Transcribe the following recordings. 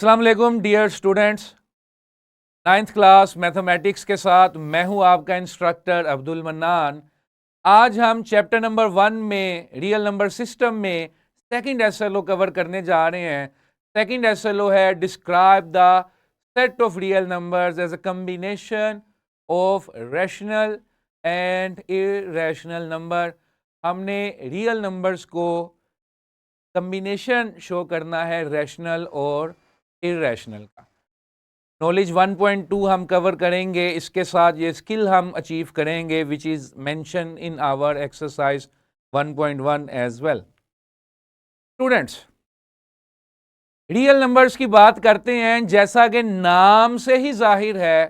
अस्सलाम वालेकुम dear students. Ninth class mathematics के साथ मैं हूं आपका इंस्ट्रक्टर अब्दुल मन्नान। आज हम चैप्टर नंबर 1 में रियल नंबर सिस्टम में सेकंड एसएलओ कवर करने जा रहे हैं। सेकंड एसएलओ है describe the set of real numbers as a combination of rational and irrational number. हमने रियल नंबर्स को कम्बिनेशन शो करना है रैशनल और इरेशनल का। नॉलेज 1.2 हम कवर करेंगे, इसके साथ ये स्किल हम अचीव करेंगे which is mention in our exercise 1.1 as well. Students, real numbers की बात करते हैं। जैसा कि नाम से ही जाहिर है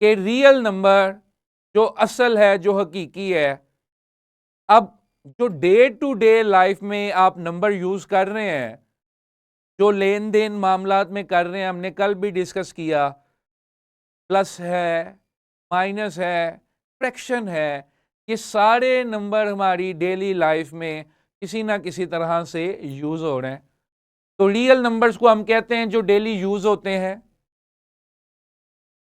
कि रियल नंबर जो असल है, जो हकीकी है। अब जो डे टू डे लाइफ में आप नंबर यूज कर रहे हैं, जो लेन देन मामलात में कर रहे हैं, हमने कल भी डिस्कस किया, प्लस है, माइनस है, फ्रैक्शन है, ये सारे नंबर हमारी डेली लाइफ में किसी ना किसी तरह से यूज हो रहे हैं। तो रियल नंबर्स को हम कहते हैं जो डेली यूज होते हैं।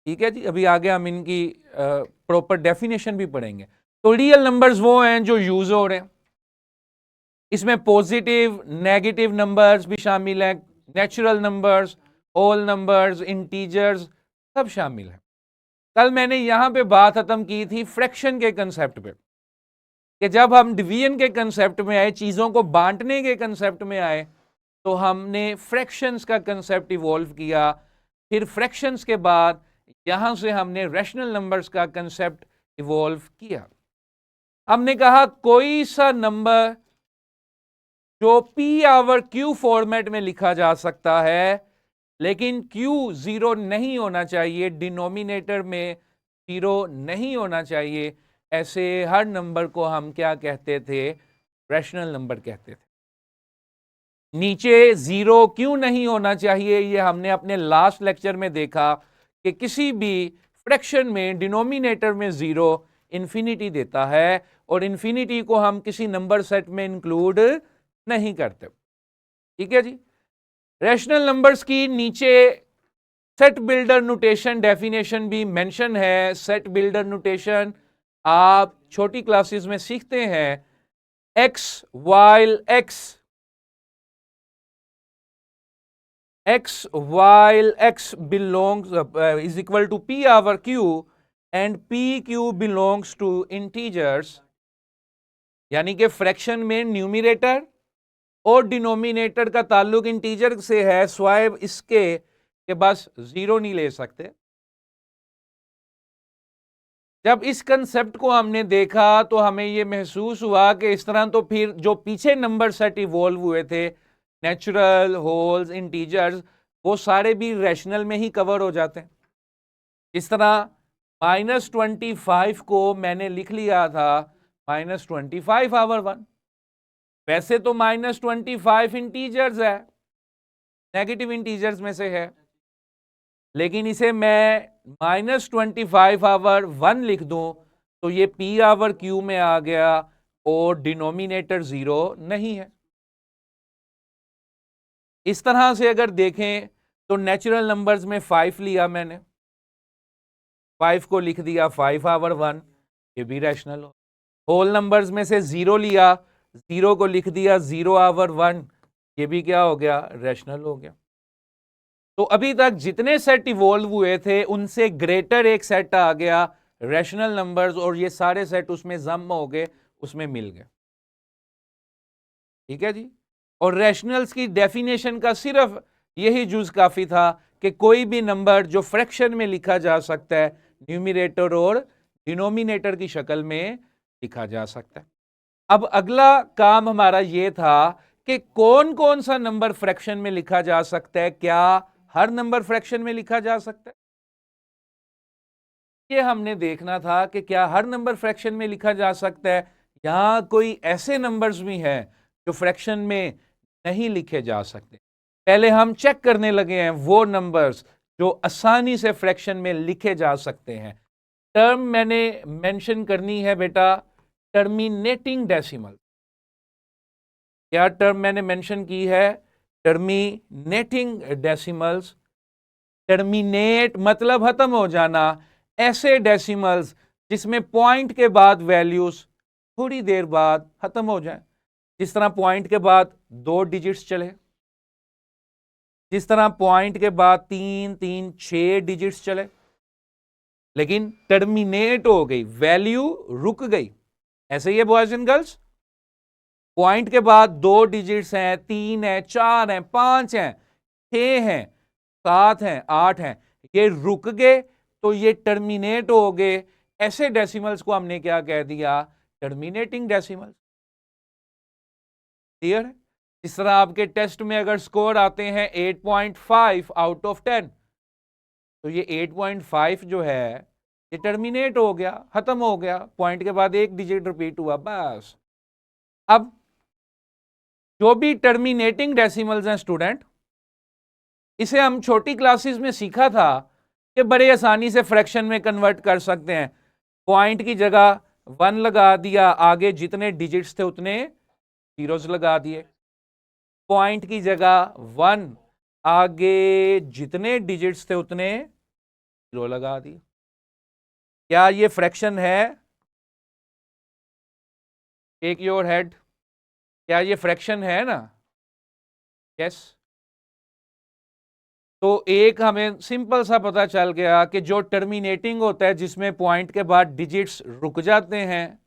ठीक है जी, अभी आगे हम इनकी प्रॉपर डेफिनेशन भी पढ़ेंगे। तो रियल नंबर्स वो हैं जो यूज हो रहे हैं। इसमें पॉजिटिव नेगेटिव नंबर्स भी शामिल हैं, natural numbers, whole numbers, integers, सब शामिल हैं। कल मैंने यहां पे बात खत्म की थी फ्रैक्शन के कंसेप्ट पे, कि जब हम डिवीजन के कंसेप्ट में आए, चीजों को बांटने के कंसेप्ट में आए, तो हमने फ्रैक्शंस का कंसेप्ट इवॉल्व किया। फिर फ्रैक्शंस के बाद यहां से हमने रैशनल नंबर्स का कंसेप्ट इवॉल्व किया। हमने कहा कोई सा नंबर जो पी आवर क्यू फॉर्मेट में लिखा जा सकता है, लेकिन क्यू जीरो नहीं होना चाहिए, डिनोमिनेटर में जीरो नहीं होना चाहिए, ऐसे हर नंबर को हम क्या कहते थे? रैशनल नंबर कहते थे। नीचे जीरो क्यों नहीं होना चाहिए, ये हमने अपने लास्ट लेक्चर में देखा कि किसी भी फ्रैक्शन में डिनोमिनेटर में जीरो इंफिनिटी देता है, और इंफिनिटी को हम किसी नंबर सेट में इंक्लूड नहीं करते। ठीक है जी। रैशनल नंबर्स की नीचे सेट बिल्डर नोटेशन डेफिनेशन भी मेंशन है। सेट बिल्डर नोटेशन आप छोटी क्लासेस में सीखते हैं। X while x belongs is equal to p over q and p q belongs to integers, यानी कि फ्रैक्शन में न्यूमिनेटर और डिनोमिनेटर का ताल्लुक इंटीजर से है, स्वाय इसके कि बस जीरो नहीं ले सकते। जब इस कंसेप्ट को हमने देखा तो हमें यह महसूस हुआ कि इस तरह तो फिर जो पीछे नंबर सेट इवॉल्व हुए थे, नेचुरल, होल्स, इंटीजर्स, वो सारे भी रैशनल में ही कवर हो जाते हैं। इस तरह -25 को मैंने लिख लिया था -25 आवर 1। वैसे तो -25 इंटीजर्स है, नेगेटिव इंटीजर्स में से है, लेकिन इसे मैं -25 आवर 1 लिख दूं तो ये पी आवर क्यू में आ गया और डिनोमिनेटर जीरो नहीं है। इस तरह से अगर देखें तो नेचुरल नंबर्स में 5 लिया मैंने, 5 को लिख दिया 5 आवर 1, ये भी रैशनल हो। होल नंबर्स में से 0 लिया, 0 को लिख दिया 0 आवर 1, ये भी क्या हो गया? रैशनल हो गया। तो अभी तक जितने सेट इवॉल्व हुए थे उनसे ग्रेटर एक सेट आ गया रैशनल नंबर्स, और ये सारे सेट उसमें जम हो गए, उसमें मिल गए। ठीक है जी। और रैशनल्स की डेफिनेशन का सिर्फ यही जुज काफी था कि कोई भी नंबर जो फ्रैक्शन में लिखा जा सकता है, न्यूमिनेटर और डिनोमिनेटर की शक्ल में लिखा जा सकता है। अब अगला काम हमारा यह था कि कौन कौन सा नंबर फ्रैक्शन में लिखा जा सकता है। क्या हर नंबर फ्रैक्शन में लिखा जा सकता है? ये हमने देखना था कि क्या हर नंबर फ्रैक्शन में लिखा जा सकता है, यहां कोई ऐसे नंबर्स भी हैं जो फ्रैक्शन में नहीं लिखे जा सकते। पहले हम चेक करने लगे हैं वो नंबर्स जो आसानी से फ्रैक्शन में लिखे जा सकते हैं। टर्म मैंने मेंशन करनी है बेटा, टर्मिनेटिंग डेसिमल। क्या टर्म मैंने मेंशन की है? टर्मिनेटिंग डेसिमल्स, टर्मिनेट मतलब खत्म हो जाना, ऐसे डेसिमल्स जिसमें पॉइंट के बाद वैल्यूज थोड़ी देर बाद खत्म हो जाए, जिस तरह पॉइंट के बाद 2 डिजिट्स चले, जिस तरह पॉइंट के बाद 3 3 6 डिजिट्स चले, लेकिन टर्मिनेट हो गई, वैल्यू रुक गई। ऐसे ही है बॉयज एंड गर्ल्स, पॉइंट के बाद 2 डिजिट्स हैं, 3 है, 4 हैं, 5 हैं, 6 हैं, 7 हैं, 8 हैं, ये रुक गए तो ये टर्मिनेट हो गए। ऐसे डेसिमल्स को हमने क्या कह दिया? Terminating decimals. क्लियर है? इस तरह आपके टेस्ट में अगर स्कोर आते हैं 8.5 आउट ऑफ 10, तो ये 8.5 जो है ये टर्मिनेट हो गया, खत्म हो गया, पॉइंट के बाद 1 डिजिट रिपीट हुआ, बस। अब जो भी टर्मिनेटिंग डेसिमल्स हैं स्टूडेंट, इसे हम छोटी क्लासेस में सीखा था कि बड़े आसानी से फ्रैक्शन में कन्वर्ट कर सकते हैं। पॉइंट की जगह 1 लगा दिया, आगे जितने डिजिट्स थे उतने जीरोस लगा दिए, पॉइंट की जगह 1, आगे जितने डिजिट्स थे उतने जीरो लगा दिए। क्या ये फ्रैक्शन है? टेक योर हेड, क्या ये फ्रैक्शन है ना? यस। तो एक हमें सिंपल सा पता चल गया कि जो टर्मिनेटिंग होता है, जिसमें पॉइंट के बाद डिजिट्स रुक जाते हैं,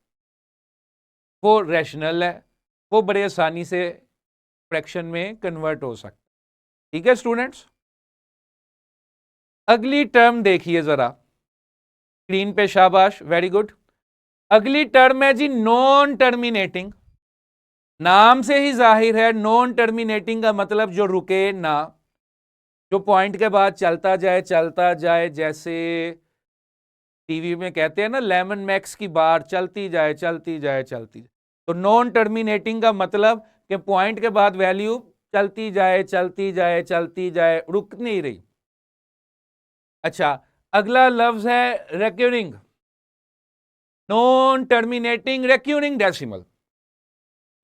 वो रैशनल है, वो बड़े आसानी से फ्रैक्शन में कन्वर्ट हो सकता है। ठीक है स्टूडेंट्स, अगली टर्म देखिए जरा स्क्रीन पे, शाबाश, वेरी गुड। अगली टर्म है जी नॉन टर्मिनेटिंग। नाम से ही जाहिर है, नॉन टर्मिनेटिंग का मतलब जो रुके ना, जो पॉइंट के बाद चलता जाए, जैसे टीवी में कहते हैं ना, लेमन मैक्स की बार चलती जाए चलती जाए चलती जाए। तो नॉन टर्मिनेटिंग का मतलब कि पॉइंट के बाद वैल्यू चलती जाए चलती जाए चलती जाए, रुक नहीं रही। अच्छा, अगला लफ्ज है recurring, non terminating recurring decimal.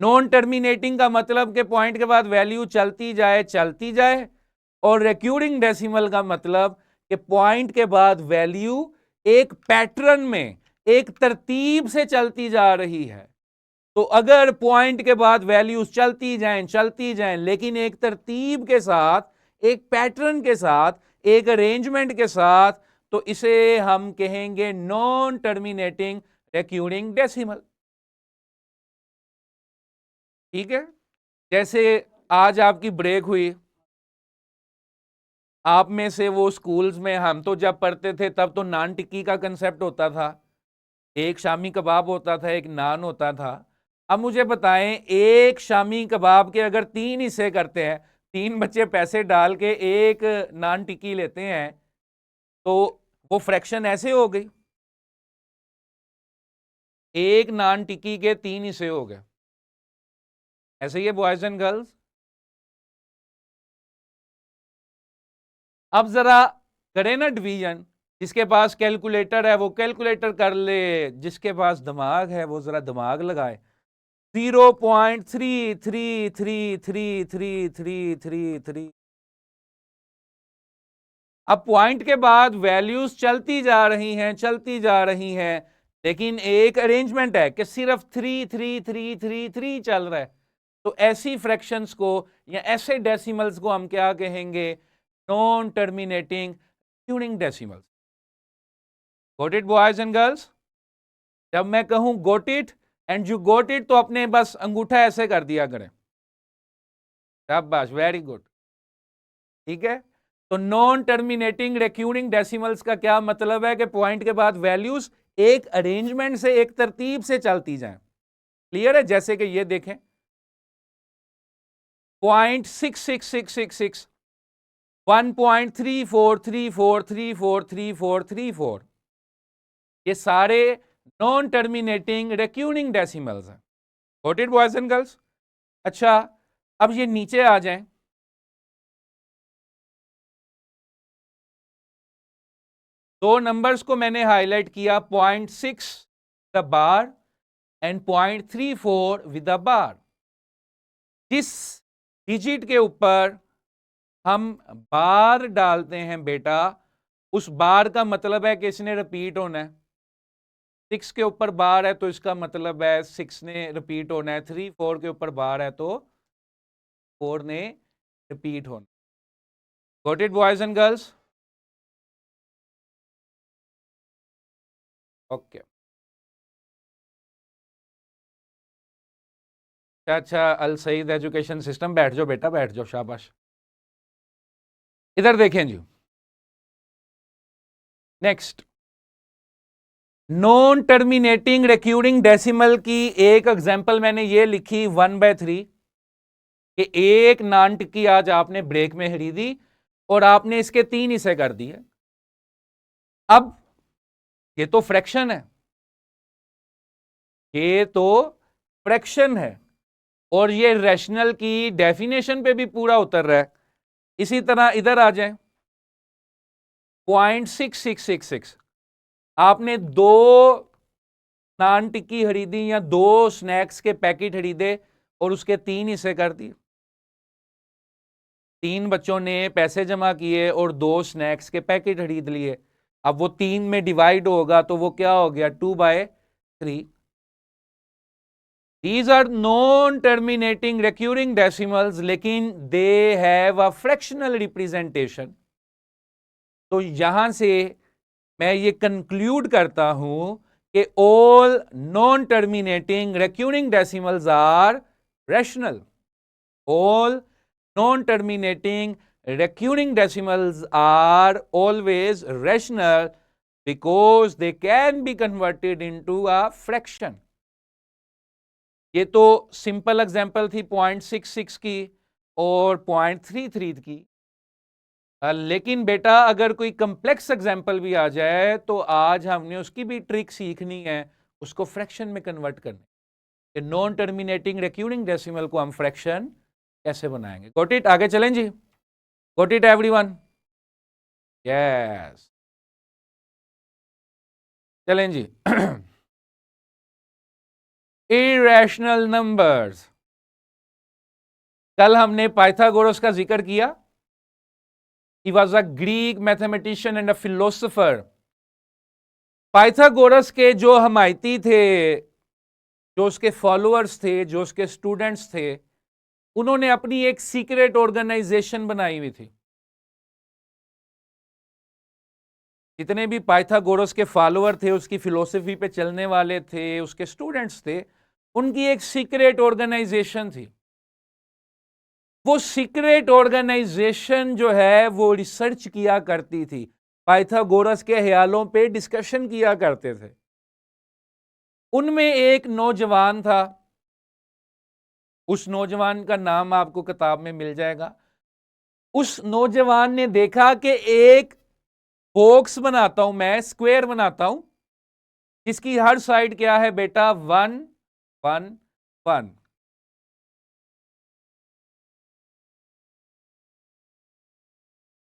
Non terminating का मतलब कि पॉइंट के बाद वैल्यू चलती जाए, और रेक्यूरिंग डेसिमल का मतलब कि पॉइंट के बाद वैल्यू एक पैटर्न में, एक तरतीब से चलती जा रही है। तो अगर पॉइंट के बाद वैल्यूज चलती जाएं लेकिन एक तरतीब के साथ, एक पैटर्न के साथ, एक अरेंजमेंट के साथ, तो इसे हम कहेंगे नॉन टर्मिनेटिंग रेक्यूरिंग डेसिमल। ठीक है, जैसे आज आपकी ब्रेक हुई, आप में से वो स्कूल्स में, हम तो जब पढ़ते थे तब तो नान टिक्की का कंसेप्ट होता था, एक शामी कबाब होता था, एक नान होता था। अब मुझे बताएं, एक शामी कबाब के अगर 3 हिस्से करते हैं, 3 बच्चे पैसे डाल के एक नान टिक्की लेते हैं, तो वो फ्रैक्शन ऐसे हो गई, एक नान टिक्की के 3 हिस्से हो गए। ऐसे ही है बॉयज एंड गर्ल्स। अब जरा करें ना डिवीजन, जिसके पास कैलकुलेटर है वो कैलकुलेटर कर ले, जिसके पास दिमाग है वो जरा दिमाग लगाए। 0.333333333। अब पॉइंट के बाद वैल्यूज चलती जा रही हैं, लेकिन एक अरेंजमेंट है कि सिर्फ 33333 चल रहा है। तो ऐसी फ्रैक्शंस को या ऐसे डेसिमल्स को हम क्या कहेंगे? Non terminating tuning decimals. Got it boys and girls? जब मैं कहूं got it and you got it, तो अपने बस अंगूठा ऐसे कर दिया करें, शाबाश, वेरी गुड। ठीक है, तो नॉन टर्मिनेटिंग रेक्यूरिंग डेसिमल्स का क्या मतलब है कि पॉइंट के बाद वैल्यूज एक अरेंजमेंट से, एक तरतीब से चलती जाएं। क्लियर है? जैसे कि ये देखें, 0.66666, 1.3434343434, ये सारे नॉन टर्मिनेटिंग रेक्यूरिंग डेसिमल्स हैं। Got it boys and girls? अच्छा, अब ये नीचे आ जाएं, दो नंबर्स को मैंने हाईलाइट किया, 0.6 the bar and 0.34 with the bar. जिस डिजिट के ऊपर हम बार डालते हैं बेटा, उस बार का मतलब है कि इसने रिपीट होना है। 6 के ऊपर बार है तो इसका मतलब है 6 ने रिपीट होना है। 3 4 के ऊपर बार है तो 4 ने रिपीट होना। Got it boys and girls? Okay, अच्छा, अल सईद एजुकेशन सिस्टम, बैठ जाओ बेटा, बैठ जाओ, शाबाश। इधर देखें जी, next, non terminating recurring decimal की एक एग्जांपल मैंने ये लिखी 1/3 कि एक नान टिक्की आज आपने ब्रेक में खरीदी और आपने इसके 3 हिस्से कर दिए। अब ये तो फ्रैक्शन है, ये तो फ्रैक्शन है, और ये रैशनल की डेफिनेशन पे भी पूरा उतर रहा है। इसी तरह इधर आ जाए, 0.6666 आपने 2 नान टिक्की खरीदी या 2 स्नैक्स के पैकेट खरीदे और उसके 3 हिस्से कर दिए। 3 बच्चों ने पैसे जमा किए और 2 स्नैक्स के पैकेट खरीद लिए। अब वो 3 में डिवाइड होगा तो वो क्या हो गया, 2/3। These are non-terminating recurring decimals, लेकिन they have a fractional representation। तो यहां से मैं ये कंक्लूड करता हूं कि all non-terminating recurring decimals are rational। all non-terminating recurring decimals are always rational because they can be converted into a fraction। ये तो सिंपल एग्जांपल थी 0.66 की और 0.33 की। लेकिन बेटा अगर कोई कम्प्लेक्स एग्जांपल भी आ जाए तो आज हमने उसकी भी ट्रिक सीखनी है, उसको फ्रैक्शन में कन्वर्ट करने। नॉन टर्मिनेटिंग रिक्यूरिंग डेसिमल को हम फ्रैक्शन कैसे बनाएंगे। Got it? आगे चलें जी, गॉट इट एवरीवन? यस, चलें जी। इरेशनल नंबर्स, कल हमने पाइथागोरस का जिक्र किया। He was a Greek mathematician and a philosopher। Pythagoras के जो हमायती थे, जो उसके फॉलोअर्स थे, जो उसके स्टूडेंट्स थे, उन्होंने अपनी एक सीक्रेट ऑर्गेनाइजेशन बनाई हुई थी। जितने भी पाइथागोरस के फॉलोअर थे, उसकी फिलोसफी पे चलने वाले थे, उसके स्टूडेंट्स थे, उनकी एक सीक्रेट ऑर्गेनाइजेशन थी। वो सीक्रेट ऑर्गेनाइजेशन जो है वो रिसर्च किया करती थी, पाइथागोरस के ख्यालों पे डिस्कशन किया करते थे। उनमें एक नौजवान था, उस नौजवान का नाम आपको किताब में मिल जाएगा। उस नौजवान ने देखा कि एक बॉक्स बनाता हूं मैं, स्क्वायर बनाता हूं, जिसकी हर साइड क्या है बेटा, 1 1 1।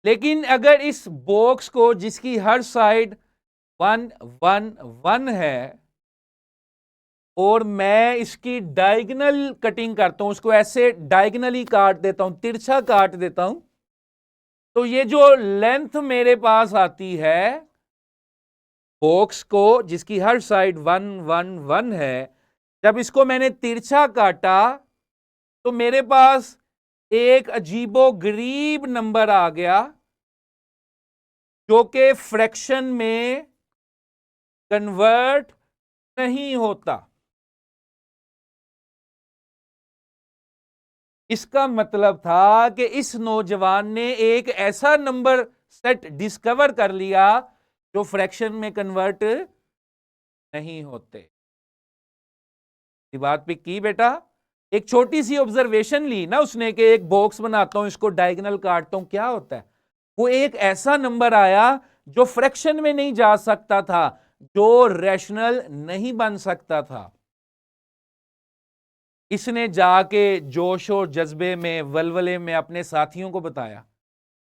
लेकिन अगर इस बॉक्स को, जिसकी हर साइड 1 1 1 है, और मैं इसकी डायगोनल कटिंग करता हूं, उसको ऐसे डायगोनली काट देता हूं, तिरछा काट देता हूं, तो ये जो लेंथ मेरे पास आती है बॉक्स को, जिसकी हर साइड 1 1 1 है, जब इसको मैंने तिरछा काटा तो मेरे पास एक अजीबो गरीब नंबर आ गया जो कि फ्रैक्शन में कन्वर्ट नहीं होता। इसका मतलब था कि इस नौजवान ने एक ऐसा नंबर सेट डिस्कवर कर लिया जो फ्रैक्शन में कन्वर्ट नहीं होते। बात पे की बेटा, एक छोटी सी ऑब्जर्वेशन ली ना उसने कि एक बॉक्स बनाता हूं, इसको डायगोनल काटता हूं, क्या होता है, वो एक ऐसा नंबर आया जो फ्रैक्शन में नहीं जा सकता था, जो रैशनल नहीं बन सकता था। इसने जाके जोश और जज्बे में, वलवले में अपने साथियों को बताया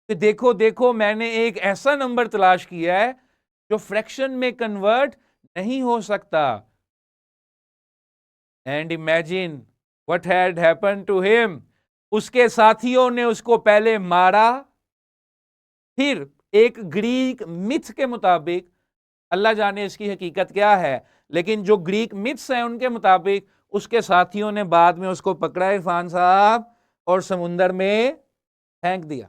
कि देखो देखो, मैंने एक ऐसा नंबर तलाश किया है जो फ्रैक्शन में कन्वर्ट नहीं हो सकता। And imagine what had happened to him. उसके साथियों ने उसको पहले मारा, फिर एक ग्रीक मिथ के मुताबिक, अल्लाह जाने इसकी हकीकत क्या है, लेकिन जो ग्रीक मिथ्स हैं उनके मुताबिक उसके साथियों ने बाद में उसको पकड़ा इरफान साहब और समुंदर में फेंक दिया।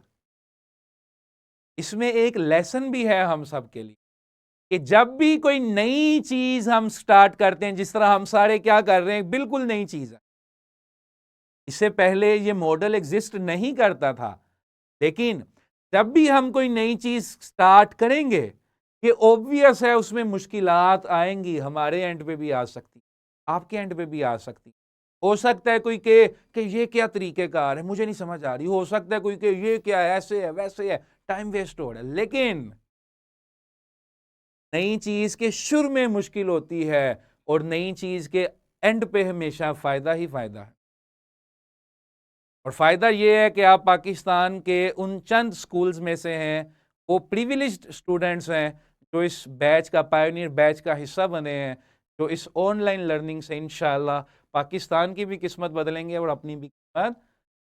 इसमें एक लेसन भी है हम सब के लिए कि जब भी कोई नई चीज हम स्टार्ट करते हैं, जिस तरह हम सारे क्या कर रहे हैं, बिल्कुल नई चीज है, इससे पहले ये मॉडल एग्जिस्ट नहीं करता था, लेकिन जब भी हम कोई नई चीज स्टार्ट करेंगे, ये ऑब्वियस है उसमें मुश्किलात आएंगी, हमारे एंड पे भी आ सकती, आपके एंड पे भी आ सकती। हो सकता है कोई के कि ये क्या तरीकेकार है, मुझे नहीं समझ आ रही, हो सकता है कोई के ये क्या है, ऐसे है वैसे है, टाइम वेस्ट हो रहा है। लेकिन नई चीज के शुरू में मुश्किल होती है और नई चीज के एंड पे हमेशा फायदा ही फायदा है। और फायदा यह है कि आप पाकिस्तान के उन चंद स्कूल्स में से हैं, वो प्रिविलेज्ड स्टूडेंट्स हैं जो इस बैच का, पायोनियर बैच का हिस्सा बने हैं, जो इस ऑनलाइन लर्निंग से इंशाल्लाह पाकिस्तान की भी किस्मत बदलेंगे और अपनी भी किस्मत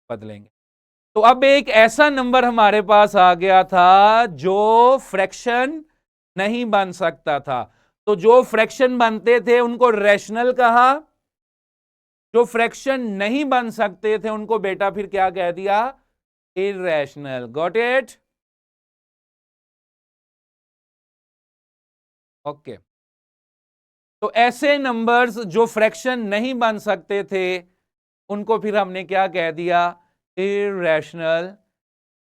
बदलेंगे। तो अब एक ऐसा नंबर हमारे पास आ गया था जो फ्रैक्शन नहीं बन सकता था। तो जो फ्रैक्शन बनते थे उनको रैशनल कहा, जो फ्रैक्शन नहीं बन सकते थे उनको बेटा फिर क्या कह दिया, इररेशनल। Got it? ओके। तो ऐसे नंबर्स जो फ्रैक्शन नहीं बन सकते थे उनको फिर हमने क्या कह दिया, इररेशनल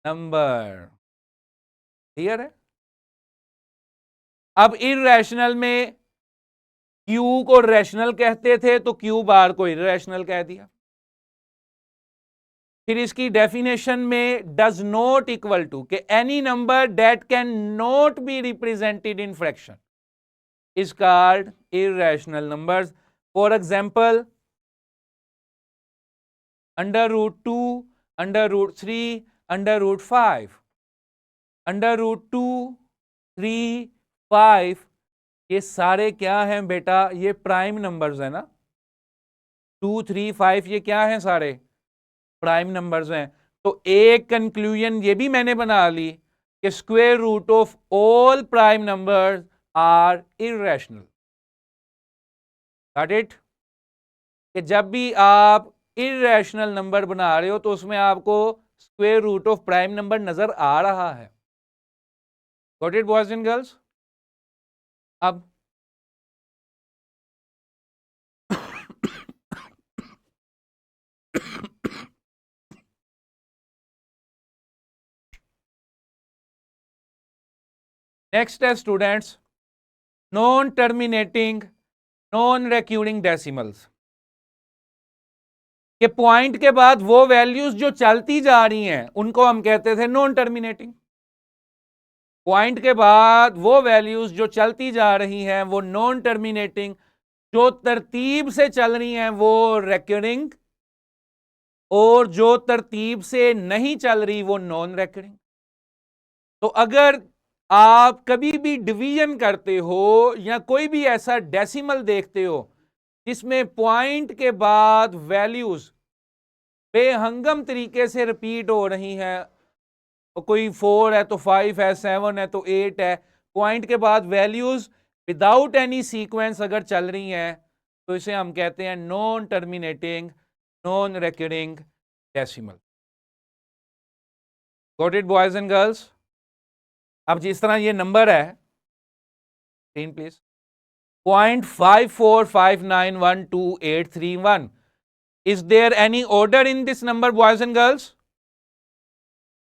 नंबर। क्लियर है? अब इररेशनल में क्यू को रैशनल कहते थे तो क्यू बार को इररेशनल कह दिया। फिर इसकी डेफिनेशन में डज नॉट इक्वल टू के any number that can not be represented in fraction is called irrational numbers. For example, √2, √3, √5, √2, 3, 5, ये सारे क्या हैं बेटा, ये प्राइम नंबर्स है ना। 2, 3, 5 ये क्या हैं, सारे प्राइम नंबर्स हैं। तो एक कंक्लूजन ये भी मैंने बना ली कि square root of all prime numbers are irrational. Got it? कि जब भी आप इररेशनल नंबर बना रहे हो तो उसमें आपको square root of prime number नजर आ रहा है। Got it boys and girls? अब नेक्स्ट है students, non terminating non recurring decimals. के पॉइंट के बाद वो वैल्यूज जो चलती जा रही हैं उनको हम कहते थे नॉन टर्मिनेटिंग। पॉइंट के बाद वो वैल्यूज जो चलती जा रही हैं वो नॉन टर्मिनेटिंग, जो तरतीब से चल रही हैं वो रिकरिंग, और जो तरतीब से नहीं चल रही वो नॉन रिकरिंग। तो अगर आप कभी भी डिवीजन करते हो या कोई भी ऐसा डेसिमल देखते हो जिसमें पॉइंट के बाद वैल्यूज बेहंगम तरीके से रिपीट हो रही हैं, तो कोई 4 है तो 5 है, 7 है तो 8 है, पॉइंट के बाद वैल्यूज विदाउट एनी सीक्वेंस अगर चल रही हैं तो इसे हम कहते हैं non terminating non recurring decimal. Got it boys and girls? अब जिस तरह ये नंबर है, screen please, 0.545912831, is there any order in this number boys and girls?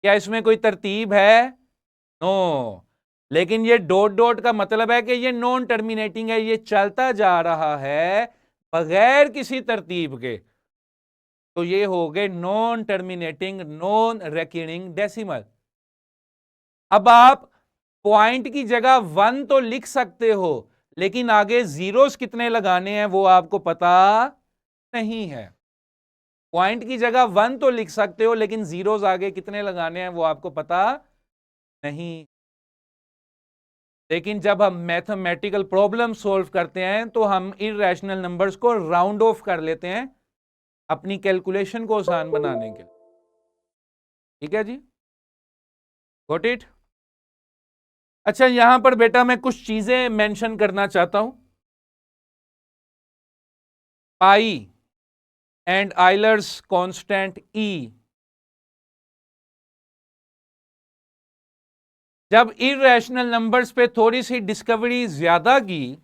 क्या इसमें कोई तरतीब है? नो। लेकिन ये डॉट डॉट का मतलब है कि ये नॉन टर्मिनेटिंग है, ये चलता जा रहा है बगैर किसी तरतीब के, तो ये हो गए non terminating non recurring decimal. अब आप पॉइंट की जगह 1 तो लिख सकते हो, लेकिन आगे जीरोस कितने लगाने हैं वो आपको पता नहीं है। पॉइंट की जगह 1 तो लिख सकते हो, लेकिन जीरोस आगे कितने लगाने हैं वो आपको पता नहीं। लेकिन जब हम मैथमेटिकल प्रॉब्लम सॉल्व करते हैं तो हम इररेशनल नंबर्स को राउंड ऑफ कर लेते हैं अपनी कैलकुलेशन को आसान बनाने के लिए। ठीक है जी, गॉट इट। अच्छा, यहां पर बेटा मैं कुछ चीजें मेंशन करना चाहता हूं। पाई एंड आइलर्स कांस्टेंट ई, जब इरेशनल नंबर्स पे थोड़ी सी डिस्कवरी ज्यादा की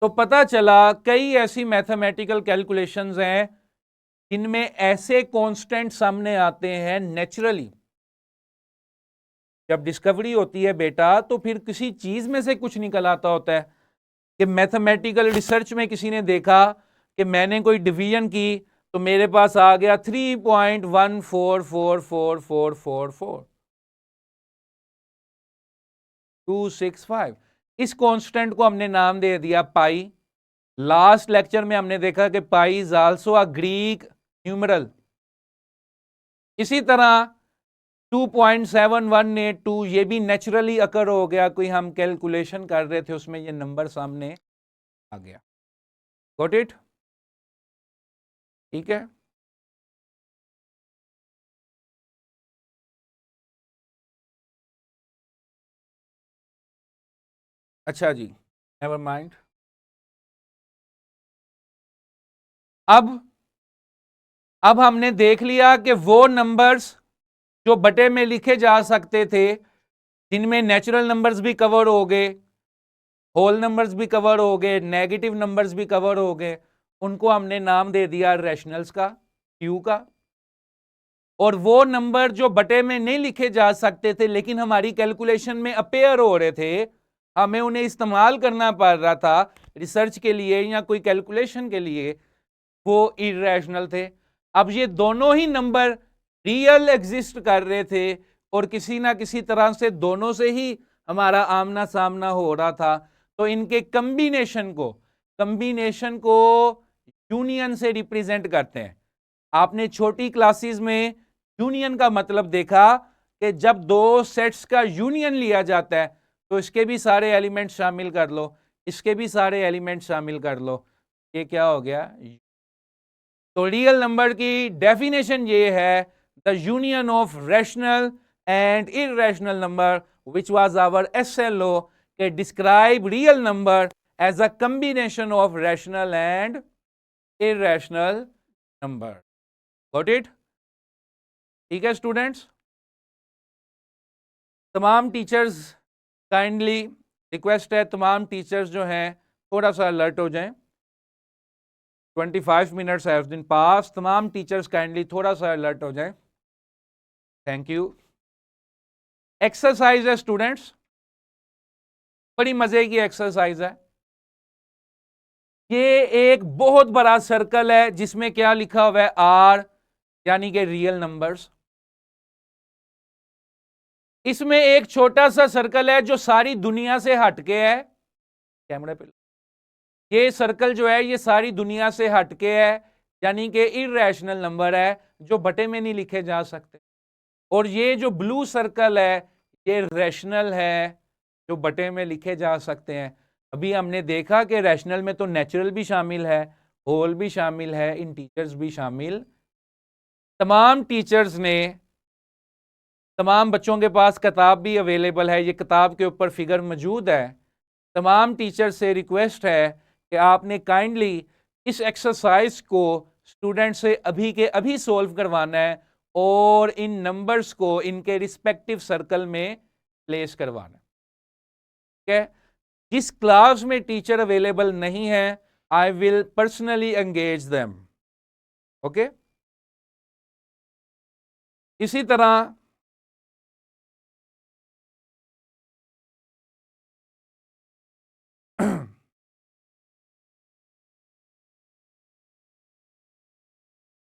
तो पता चला कई ऐसी मैथमेटिकल कैलकुलेशंस हैं जिनमें ऐसे कांस्टेंट सामने आते हैं नेचुरली। जब डिस्कवरी होती है बेटा तो फिर किसी चीज में से कुछ निकल आता होता है कि मैथमेटिकल रिसर्च में किसी ने देखा कि मैंने कोई डिवीजन की तो मेरे पास आ गया 3.1444444 265। इस कांस्टेंट को हमने नाम दे दिया पाई। लास्ट लेक्चर में हमने देखा कि pi is also a Greek numeral. इसी तरह 2.7182 ये भी नेचुरली अकर हो गया, कोई हम कैलकुलेशन कर रहे थे उसमें ये नंबर सामने आ गया। गॉट इट, ठीक है। अच्छा जी, नेवर माइंड। अब हमने देख लिया कि वो नंबर्स जो बटे में लिखे जा सकते थे, जिनमें नेचुरल नंबर्स भी कवर हो गए, होल नंबर्स भी कवर हो गए, नेगेटिव नंबर्स भी कवर हो गए, उनको हमने नाम दे दिया रैशनल्स का, क्यू का। और वो नंबर जो बटे में नहीं लिखे जा सकते थे लेकिन हमारी कैलकुलेशन में अपेयर हो रहे थे, हमें उन्हें इस्तेमाल करना पड़ रहा था रिसर्च के लिए या कोई कैलकुलेशन के लिए, वो इरेशनल थे। अब ये दोनों ही नंबर रियल एग्जिस्ट कर रहे थे और किसी ना किसी तरह से दोनों से ही हमारा आमना सामना हो रहा था, तो इनके कम्बिनेशन को यूनियन से रिप्रेजेंट करते हैं। आपने छोटी क्लासेस में यूनियन का मतलब देखा कि जब दो सेट्स का यूनियन लिया जाता है तो इसके भी सारे एलिमेंट शामिल कर लो, इसके भी सारे एलिमेंट शामिल कर लो, ये क्या हो गया। तो रियल नंबर की डेफिनेशन ये है, the union of rational and irrational number which was our SLO, के describe real number as a combination of rational and irrational number. Got it, ठीक है स्टूडेंट्स। तमाम टीचर्स काइंडली रिक्वेस्ट है, तमाम teachers जो हैं थोड़ा सा अलर्ट हो जाएं। 25 मिनट्स हैव बीन पास, तमाम टीचर्स काइंडली थोड़ा सा अलर्ट हो जाएं। Thank you. एक्सरसाइज है स्टूडेंट्स, बड़ी मजे की एक्सरसाइज है। ये एक बहुत बड़ा सर्कल है जिसमें क्या लिखा हुआ है, आर, यानी कि रियल नंबर्स। इसमें एक छोटा सा सर्कल है जो सारी दुनिया से हटके है। कैमरे पे ये सर्कल जो है ये सारी दुनिया से हटके है, यानी कि इरेशनल नंबर है जो बटे में नहीं लिखे जा सकते। और ये जो ब्लू सर्कल है ये रैशनल है जो बटे में लिखे जा सकते हैं। अभी हमने देखा कि रैशनल में तो नेचुरल भी शामिल है, होल भी शामिल है, इंटीजर्स भी शामिल। तमाम टीचर्स ने, तमाम बच्चों के पास किताब भी अवेलेबल है, ये किताब के ऊपर फिगर मौजूद है। तमाम टीचर से रिक्वेस्ट है कि आपने काइंडली इस एक्सरसाइज को स्टूडेंट से अभी के अभी सॉल्व करवाना है और इन नंबर्स को इनके रिस्पेक्टिव सर्कल में प्लेस करवाना है। ठीक है, जिस क्लास में टीचर अवेलेबल नहीं है, I will personally engage them. Okay, इसी तरह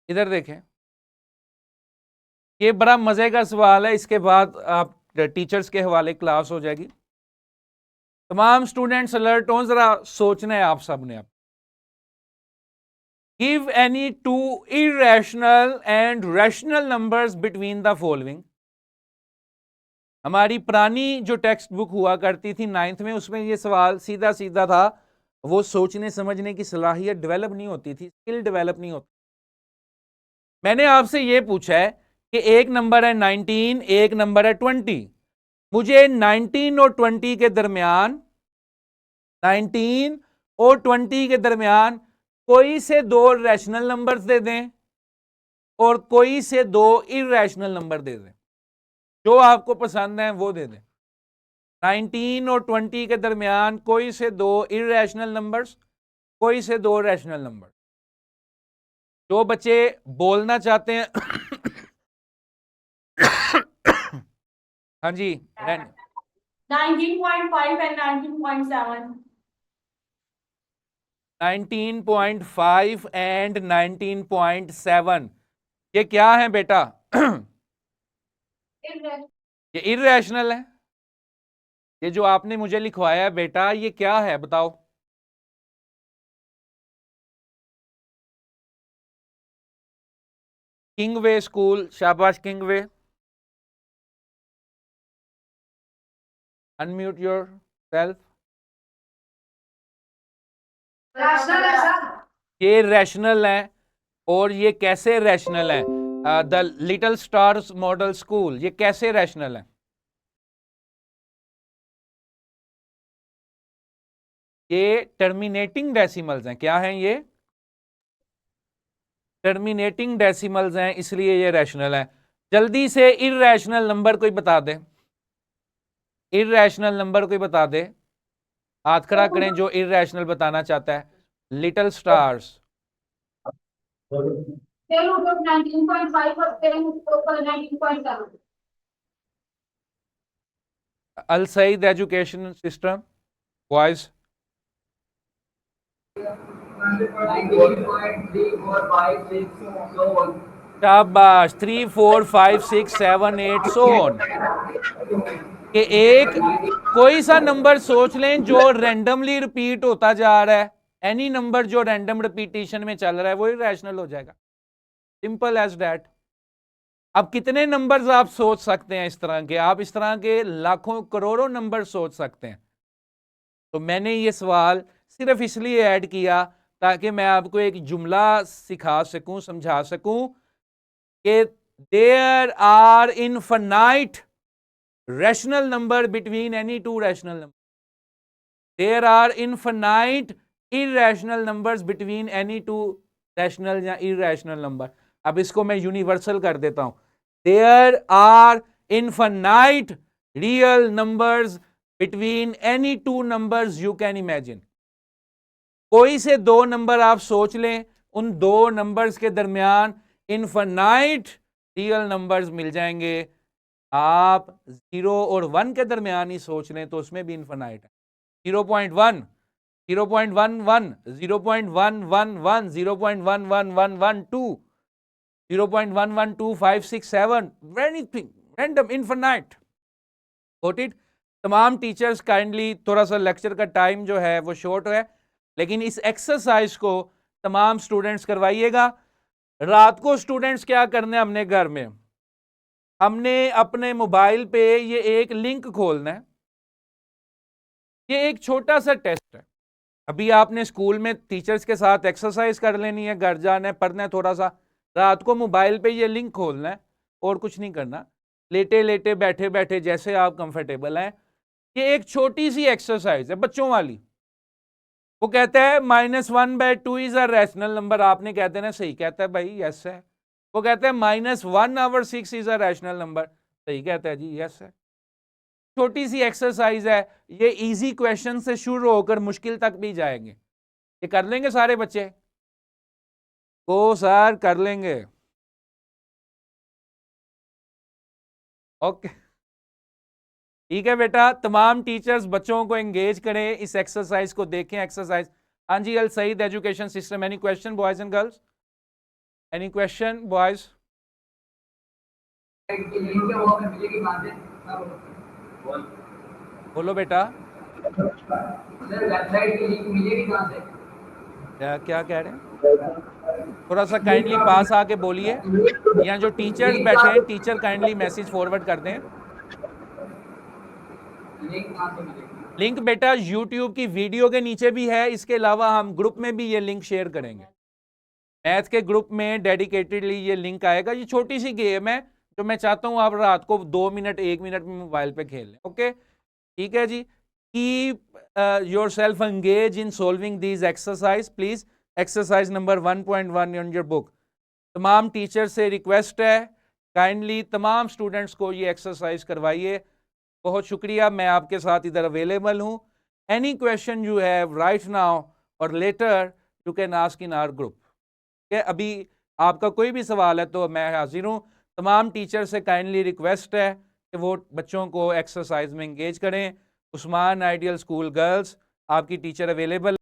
इधर देखें, ये बड़ा मजे का सवाल है, इसके बाद आप टीचर्स के हवाले क्लास हो जाएगी। तमाम स्टूडेंट्स अलर्ट हो, जरा सोचना है आप सबने। आप give any two irrational and rational numbers between the following. हमारी पुरानी जो टेक्स्ट बुक हुआ करती थी 9th में, उसमें ये सवाल सीधा सीधा था, वो सोचने समझने की सलाहियत डेवलप नहीं होती थी, स्किल डेवलप नहीं होती। मैंने आपसे ये पूछा है कि एक नंबर है 19, एक नंबर है 20। मुझे 19 और 20 के दरमियान 19 और 20 के दरमियान कोई से दो रैशनल नंबर्स दे दें और कोई से दो इररेशनल नंबर दे दें, जो आपको पसंद है वो दे दें। 19 और 20 के दरमियान कोई से दो इररेशनल नंबर्स, कोई से दो रैशनल नंबर। जो बच्चे बोलना चाहते हैं हाँ जी 19.5 and 19.7. 19.5 एंड 19.7 ये क्या है बेटा? ये इररेशनल है। ये जो आपने मुझे लिखवाया है बेटा, ये क्या है बताओ? किंगवे स्कूल, शाबाश किंगवे। Unmute your self. ये रैशनल है। और ये कैसे रैशनल है? The little stars model school, ये कैसे रैशनल है? ये टर्मिनेटिंग डेसिमल्स हैं। क्या हैं ये? टर्मिनेटिंग डेसिमल्स हैं, इसलिए ये रैशनल है। जल्दी से इररेशनल नंबर कोई बता दे, इररेशनल नंबर कोई बता दे। हाथ खड़ा करें जो इररेशनल बताना चाहता है। Little stars. 10 out of 19.5 or 10 over 19.7. Al Saeed education system boys. 19.345 शाबाश। 3 4 5 6 7 8 सोन के एक कोई सा नंबर सोच लें जो रैंडमली रिपीट होता जा रहा है। एनी नंबर जो रैंडम रिपीटेशन में चल रहा है वो इररेशनल हो जाएगा। Simple as that. अब कितने नंबर्स आप सोच सकते हैं इस तरह के? आप इस तरह के लाखों करोड़ों नंबर सोच सकते हैं। तो मैंने ये सवाल सिर्फ इसलिए ऐड किया ताकि मैं आपको एक जुमला सिखा सकूं, समझा सकूं कि there are infinite rational number between any two rational number. There are infinite irrational numbers between any two rational या इररेशनल नंबर। अब इसको मैं यूनिवर्सल कर देता हूं। There are infinite real numbers between any two numbers you can imagine. कोई से दो नंबर आप सोच लें, उन दो नंबर्स के दरमियान इनफिनाइट रियल नंबर्स मिल जाएंगे। आप 0 और 1 के दरमियान ही सोच लें तो उसमें भी इनफिनाइट है। 0.1, 0.11, 0.111, 0.11112, 0.11257, anything random infinite. Got it? तमाम टीचर्स काइंडली, थोड़ा सा लेक्चर का टाइम जो है वो शॉर्ट है, लेकिन इस एक्सरसाइज को तमाम स्टूडेंट्स करवाइएगा। रात को स्टूडेंट्स क्या करना है हमने घर में, हमने अपने मोबाइल पे ये एक लिंक खोलना है। ये एक छोटा सा टेस्ट है। अभी आपने स्कूल में टीचर्स के साथ एक्सरसाइज कर लेनी है, घर जाना है, पढ़ना है थोड़ा सा। रात को मोबाइल पे ये लिंक खोलना है और कुछ नहीं करना। लेटे लेटे बैठे बैठे जैसे आप कंफर्टेबल हैं। ये एक छोटी सी एक्सरसाइज है बच्चों वाली। वो कहता है -1/2 इज अ रैशनल नंबर। आपने कहते हैं ना सही कहता है भाई, यस है। वो कहता है -1/6 इज अ रैशनल नंबर। सही कहता है जी, यस है। छोटी सी एक्सरसाइज है। ये इजी क्वेश्चन से शुरू होकर मुश्किल तक भी जाएंगे। ये कर लेंगे सारे बच्चे? को सर कर लेंगे। ओके ठीक है बेटा। तमाम टीचर्स बच्चों को एंगेज करें, इस एक्सरसाइज को देखें। एक्सरसाइज हाँ जी, Al Saeed education system. Any question boys and girls? Any question boys? बोलो बेटा। वेबसाइट की लिंक मिलेगी कहां से? क्या कह रहे हैं? थोड़ा सा काइंडली पास आके बोलिए। यहाँ जो टीचर्स बैठे हैं, टीचर काइंडली मैसेज फॉरवर्ड कर दें। लिंक कहां से मिलेगी? लिंक बेटा यूट्यूब की वीडियो के नीचे भी है। इसके अलावा हम ग्रुप में भी ये लिंक शेयर करेंगे। मैथ के ग्रुप में डेडिकेटेडली ये लिंक आएगा। ये छोटी सी गेम है, जो मैं चाहता हूँ आप रात को 2 मिनट 1 मिनट में मोबाइल पे खेल लें। ओके, ठीक है जी। Keep your self engage in solving these exercise please. Exercise number 1.1 on your book. तमाम टीचर से रिक्वेस्ट है, काइंडली तमाम स्टूडेंट्स को ये एक्सरसाइज करवाइए। बहुत शुक्रिया, मैं आपके साथ इधर अवेलेबल हूँ। Any question you have right now और later you can ask in our group. अभी आपका कोई भी सवाल है तो मैं हाजिर हूँ। तमाम टीचर से काइंडली रिक्वेस्ट है कि वो बच्चों को एक्सरसाइज में इंगेज करें। उस्मान आइडियल स्कूल गर्ल्स, आपकी टीचर अवेलेबल